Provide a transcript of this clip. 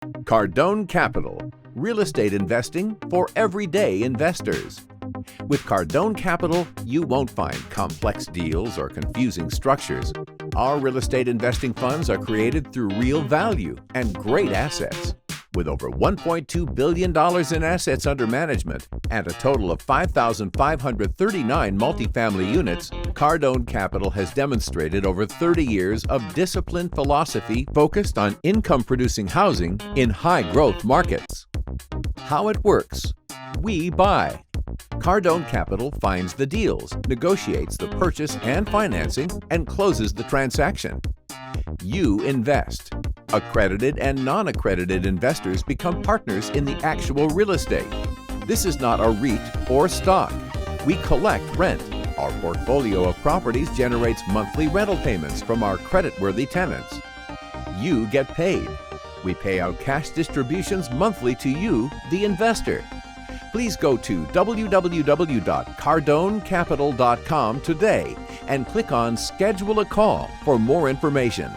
Cardone Capital, real estate investing for everyday investors. With Cardone Capital, you won't find complex deals or confusing structures. Our real estate investing funds are created through real value and great assets. With over $1.2 billion in assets under management and a total of 5,539 multifamily units, Cardone Capital has demonstrated over 30 years of disciplined philosophy focused on income-producing housing in high-growth markets. How it works: we buy. Cardone Capital finds the deals, negotiates the purchase and financing, and closes the transaction. You invest. Accredited and non-accredited investors become partners in the actual real estate. This is not a REIT or stock. We collect rent. Our portfolio of properties generates monthly rental payments from our creditworthy tenants. You get paid. We pay out cash distributions monthly to you, the investor. Please go to www.cardonecapital.com today and click on Schedule a Call for more information.